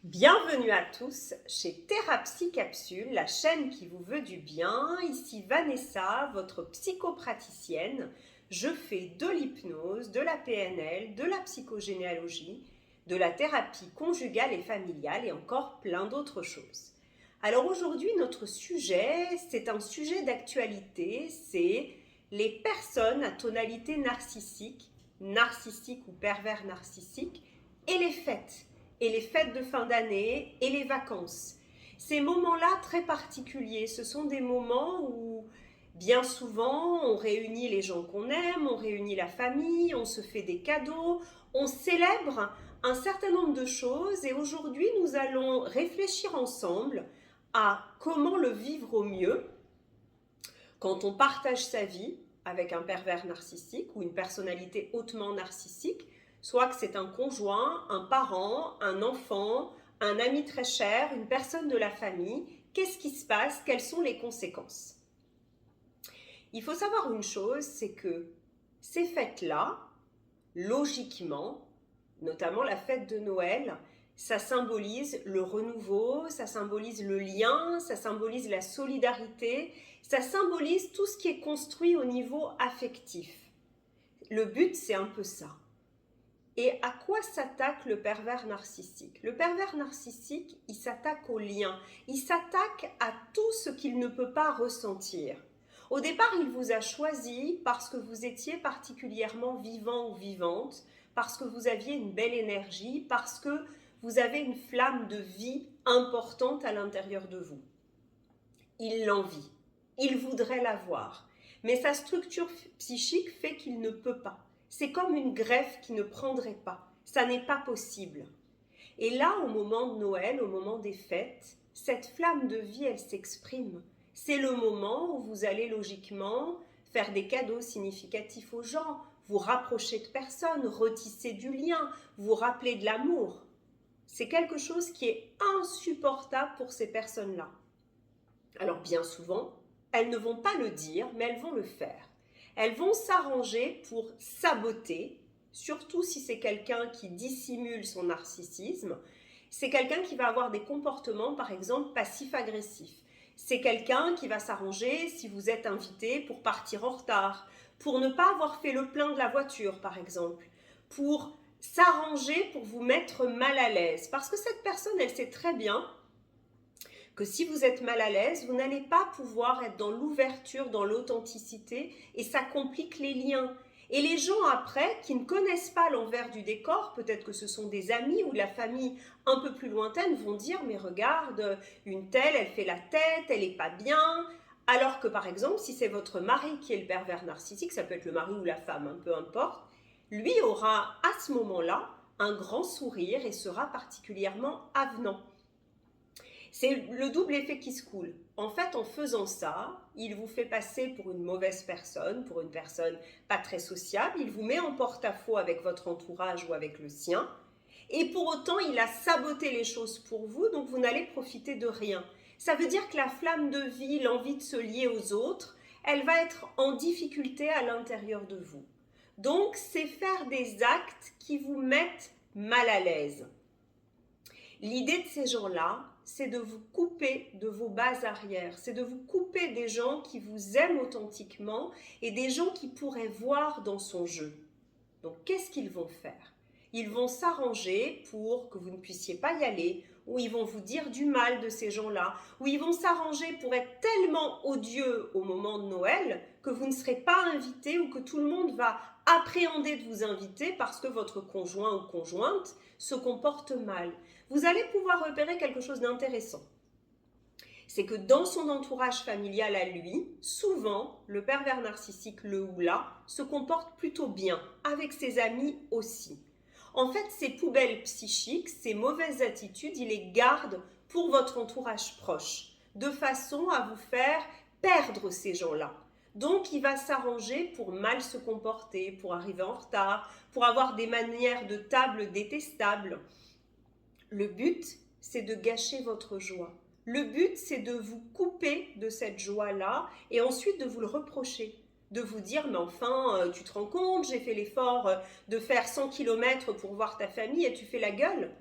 Bienvenue à tous chez Thérapie Capsule, la chaîne qui vous veut du bien. Ici Vanessa, votre psychopraticienne. Je fais de l'hypnose, de la PNL, de la psychogénéalogie, de la thérapie conjugale et familiale et encore plein d'autres choses. Alors aujourd'hui, notre sujet, c'est un sujet d'actualité, c'est les personnes à tonalité narcissique ou pervers narcissique et les fêtes. Et les fêtes de fin d'année et les vacances. Ces moments-là très particuliers, ce sont des moments où bien souvent on réunit les gens qu'on aime, on réunit la famille, on se fait des cadeaux, on célèbre un certain nombre de choses et aujourd'hui nous allons réfléchir ensemble à comment le vivre au mieux quand on partage sa vie avec un pervers narcissique ou une personnalité hautement narcissique, soit que c'est un conjoint, un parent, un enfant, un ami très cher, une personne de la famille. Qu'est-ce qui se passe? Quelles sont les conséquences? Il faut savoir une chose, c'est que ces fêtes-là, logiquement, notamment la fête de Noël, ça symbolise le renouveau, ça symbolise le lien, ça symbolise la solidarité, ça symbolise tout ce qui est construit au niveau affectif. Le but, c'est un peu ça. Et à quoi s'attaque le pervers narcissique? Le pervers narcissique, il s'attaque au lien. Il s'attaque à tout ce qu'il ne peut pas ressentir. Au départ, il vous a choisi parce que vous étiez particulièrement vivant ou vivante, parce que vous aviez une belle énergie, parce que vous avez une flamme de vie importante à l'intérieur de vous. Il l'envie, il voudrait l'avoir, mais sa structure psychique fait qu'il ne peut pas. C'est comme une greffe qui ne prendrait pas. Ça n'est pas possible. Et là, au moment de Noël, au moment des fêtes, cette flamme de vie, elle s'exprime. C'est le moment où vous allez logiquement faire des cadeaux significatifs aux gens, vous rapprocher de personnes, retisser du lien, vous rappeler de l'amour. C'est quelque chose qui est insupportable pour ces personnes-là. Alors bien souvent, elles ne vont pas le dire, mais elles vont le faire. Elles vont s'arranger pour saboter, surtout si c'est quelqu'un qui dissimule son narcissisme. C'est quelqu'un qui va avoir des comportements, par exemple, passifs-agressifs. C'est quelqu'un qui va s'arranger si vous êtes invité pour partir en retard, pour ne pas avoir fait le plein de la voiture, par exemple, pour s'arranger pour vous mettre mal à l'aise. Parce que cette personne, elle sait très bien que si vous êtes mal à l'aise, vous n'allez pas pouvoir être dans l'ouverture, dans l'authenticité, et ça complique les liens. Et les gens après, qui ne connaissent pas l'envers du décor, peut-être que ce sont des amis ou la famille un peu plus lointaine, vont dire « mais regarde, une telle, elle fait la tête, elle n'est pas bien ». Alors que par exemple, si c'est votre mari qui est le pervers narcissique, ça peut être le mari ou la femme, peu importe, lui aura à ce moment-là un grand sourire et sera particulièrement avenant. C'est le double effet qui se coule. En fait, en faisant ça, il vous fait passer pour une mauvaise personne, pour une personne pas très sociable, il vous met en porte-à-faux avec votre entourage ou avec le sien, et pour autant, il a saboté les choses pour vous, donc vous n'allez profiter de rien. Ça veut dire que la flamme de vie, l'envie de se lier aux autres, elle va être en difficulté à l'intérieur de vous. Donc, c'est faire des actes qui vous mettent mal à l'aise. L'idée de ces gens-là, c'est de vous couper de vos bases arrières, c'est de vous couper des gens qui vous aiment authentiquement et des gens qui pourraient voir dans son jeu. Donc, qu'est-ce qu'ils vont faire? Ils vont s'arranger pour que vous ne puissiez pas y aller, ou ils vont vous dire du mal de ces gens-là, ou ils vont s'arranger pour être tellement odieux au moment de Noël que vous ne serez pas invité ou que tout le monde va appréhender de vous inviter parce que votre conjoint ou conjointe se comporte mal. Vous allez pouvoir repérer quelque chose d'intéressant. C'est que dans son entourage familial à lui, souvent, le pervers narcissique, le ou la, se comporte plutôt bien, avec ses amis aussi. En fait, ces poubelles psychiques, ces mauvaises attitudes, il les garde pour votre entourage proche, de façon à vous faire perdre ces gens-là. Donc, il va s'arranger pour mal se comporter, pour arriver en retard, pour avoir des manières de table détestables. Le but, c'est de gâcher votre joie. Le but, c'est de vous couper de cette joie-là et ensuite de vous le reprocher. De vous dire, mais enfin, tu te rends compte, j'ai fait l'effort de faire 100 km pour voir ta famille et tu fais la gueule.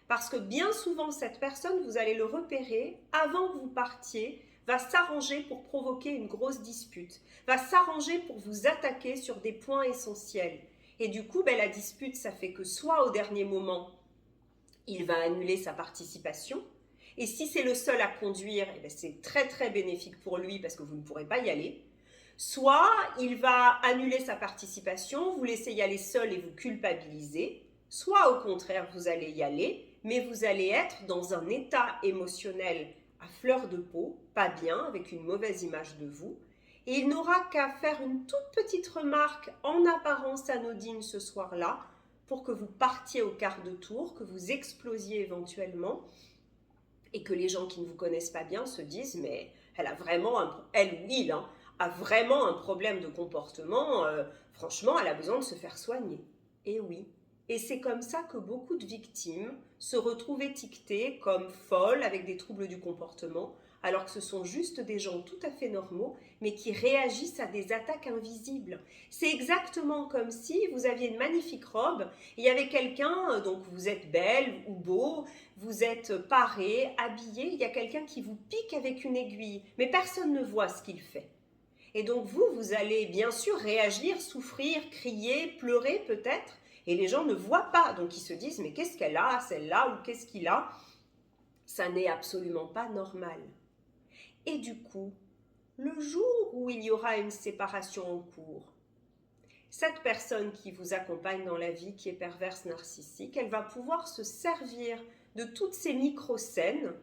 Parce que bien souvent, cette personne, vous allez le repérer avant que vous partiez, va s'arranger pour provoquer une grosse dispute, va s'arranger pour vous attaquer sur des points essentiels. Et du coup, la dispute, ça fait que soit au dernier moment, il va annuler sa participation, et si c'est le seul à conduire, c'est très très bénéfique pour lui parce que vous ne pourrez pas y aller. Soit il va annuler sa participation, vous laisser y aller seul et vous culpabiliser, soit au contraire vous allez y aller, mais vous allez être dans un état émotionnel à fleur de peau, pas bien, avec une mauvaise image de vous, et il n'aura qu'à faire une toute petite remarque en apparence anodine ce soir-là pour que vous partiez au quart de tour, que vous explosiez éventuellement, et que les gens qui ne vous connaissent pas bien se disent mais elle a vraiment elle ou il a vraiment un problème de comportement, franchement elle a besoin de se faire soigner. Et oui, et c'est comme ça que beaucoup de victimes se retrouvent étiquetées comme folles avec des troubles du comportement, alors que ce sont juste des gens tout à fait normaux, mais qui réagissent à des attaques invisibles. C'est exactement comme si vous aviez une magnifique robe, et il y avait quelqu'un, donc vous êtes belle ou beau, vous êtes paré, habillé, il y a quelqu'un qui vous pique avec une aiguille, mais personne ne voit ce qu'il fait. Et donc vous allez bien sûr réagir, souffrir, crier, pleurer peut-être, et les gens ne voient pas, donc ils se disent mais qu'est-ce qu'elle a, celle-là, ou qu'est-ce qu'il a? Ça n'est absolument pas normal. Et du coup, le jour où il y aura une séparation en cours, cette personne qui vous accompagne dans la vie, qui est perverse narcissique, elle va pouvoir se servir de toutes ces micro-scènes,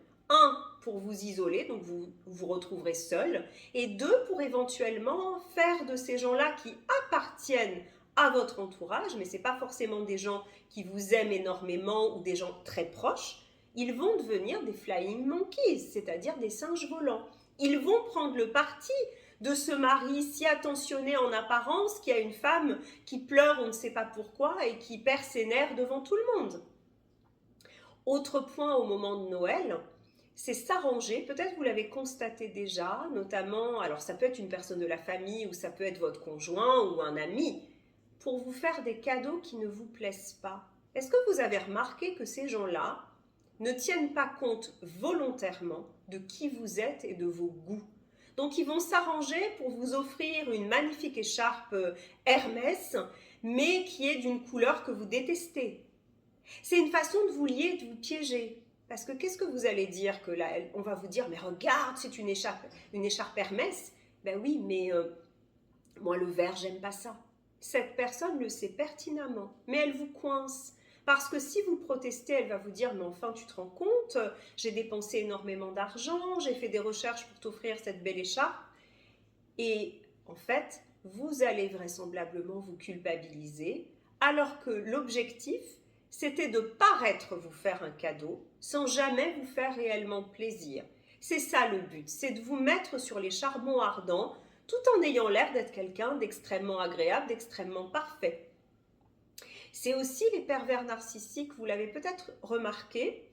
pour vous isoler, donc vous vous retrouverez seul, et deux, pour éventuellement faire de ces gens-là qui appartiennent à votre entourage, mais ce n'est pas forcément des gens qui vous aiment énormément ou des gens très proches, ils vont devenir des flying monkeys, c'est-à-dire des singes volants. Ils vont prendre le parti de ce mari si attentionné en apparence, qui a une femme qui pleure on ne sait pas pourquoi et qui perd ses nerfs devant tout le monde. Autre point au moment de Noël, c'est s'arranger, peut-être vous l'avez constaté déjà, notamment, alors ça peut être une personne de la famille ou ça peut être votre conjoint ou un ami, pour vous faire des cadeaux qui ne vous plaisent pas. Est-ce que vous avez remarqué que ces gens-là ne tiennent pas compte volontairement de qui vous êtes et de vos goûts? Donc ils vont s'arranger pour vous offrir une magnifique écharpe Hermès, mais qui est d'une couleur que vous détestez. C'est une façon de vous lier, de vous piéger. Parce que qu'est-ce que vous allez dire que là, on va vous dire, mais regarde, c'est une écharpe Hermès. Ben oui, mais moi le vert, j'aime pas ça. Cette personne le sait pertinemment, mais elle vous coince. Parce que si vous protestez, elle va vous dire, mais enfin, tu te rends compte, j'ai dépensé énormément d'argent, j'ai fait des recherches pour t'offrir cette belle écharpe. Et en fait, vous allez vraisemblablement vous culpabiliser, alors que l'objectif, c'était de paraître vous faire un cadeau sans jamais vous faire réellement plaisir. C'est ça le but, c'est de vous mettre sur les charbons ardents tout en ayant l'air d'être quelqu'un d'extrêmement agréable, d'extrêmement parfait. C'est aussi les pervers narcissiques, vous l'avez peut-être remarqué,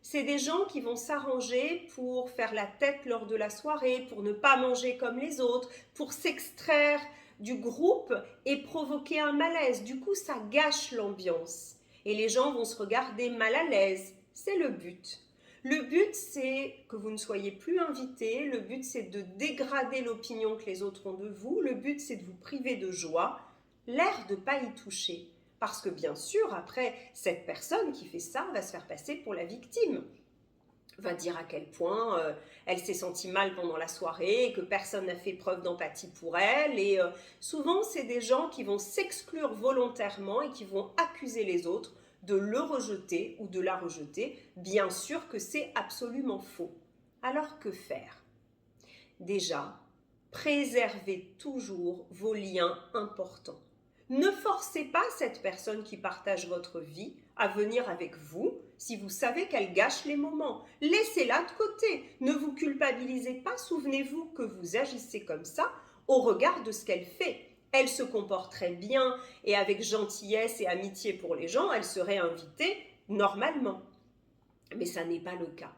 c'est des gens qui vont s'arranger pour faire la tête lors de la soirée, pour ne pas manger comme les autres, pour s'extraire du groupe et provoquer un malaise. Du coup, ça gâche l'ambiance. Et les gens vont se regarder mal à l'aise. C'est le but. Le but, c'est que vous ne soyez plus invité. Le but, c'est de dégrader l'opinion que les autres ont de vous. Le but, c'est de vous priver de joie. L'air de ne pas y toucher. Parce que bien sûr, après, cette personne qui fait ça va se faire passer pour la victime. Va dire à quel point elle s'est sentie mal pendant la soirée, que personne n'a fait preuve d'empathie pour elle. Et souvent, c'est des gens qui vont s'exclure volontairement et qui vont accuser les autres de le rejeter ou de la rejeter. Bien sûr que c'est absolument faux. Alors que faire? Déjà, préservez toujours vos liens importants. Ne forcez pas cette personne qui partage votre vie à venir avec vous si vous savez qu'elle gâche les moments. Laissez-la de côté. Ne vous culpabilisez pas. Souvenez-vous que vous agissez comme ça au regard de ce qu'elle fait. Elle se comporterait bien et avec gentillesse et amitié pour les gens, elle serait invitée normalement. Mais ça n'est pas le cas.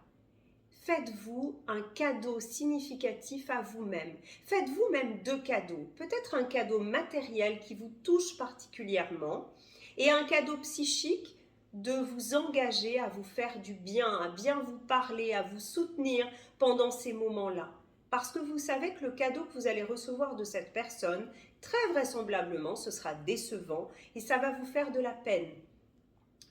Faites-vous un cadeau significatif à vous-même. Faites-vous même 2 cadeaux. Peut-être un cadeau matériel qui vous touche particulièrement et un cadeau psychique de vous engager à vous faire du bien, à bien vous parler, à vous soutenir pendant ces moments-là. Parce que vous savez que le cadeau que vous allez recevoir de cette personne, très vraisemblablement, ce sera décevant et ça va vous faire de la peine.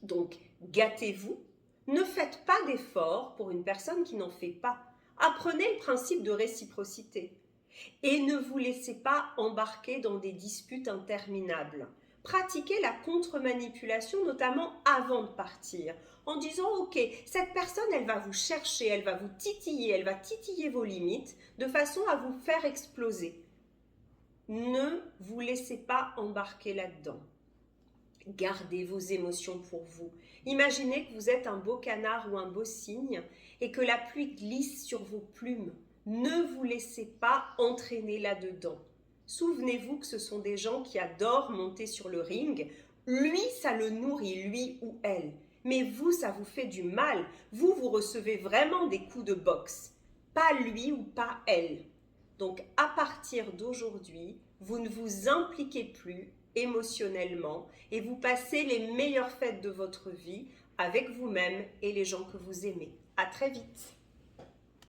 Donc, gâtez-vous, ne faites pas d'efforts pour une personne qui n'en fait pas. Apprenez le principe de réciprocité et ne vous laissez pas embarquer dans des disputes interminables. Pratiquez la contre-manipulation, notamment avant de partir, en disant « Ok, cette personne, elle va vous chercher, elle va vous titiller, elle va titiller vos limites de façon à vous faire exploser. » Ne vous laissez pas embarquer là-dedans. Gardez vos émotions pour vous. Imaginez que vous êtes un beau canard ou un beau cygne et que la pluie glisse sur vos plumes. Ne vous laissez pas entraîner là-dedans. Souvenez-vous que ce sont des gens qui adorent monter sur le ring. Lui, ça le nourrit, lui ou elle. Mais vous, ça vous fait du mal. Vous recevez vraiment des coups de boxe. Pas lui ou pas elle. Donc, à partir d'aujourd'hui, vous ne vous impliquez plus émotionnellement et vous passez les meilleures fêtes de votre vie avec vous-même et les gens que vous aimez. À très vite.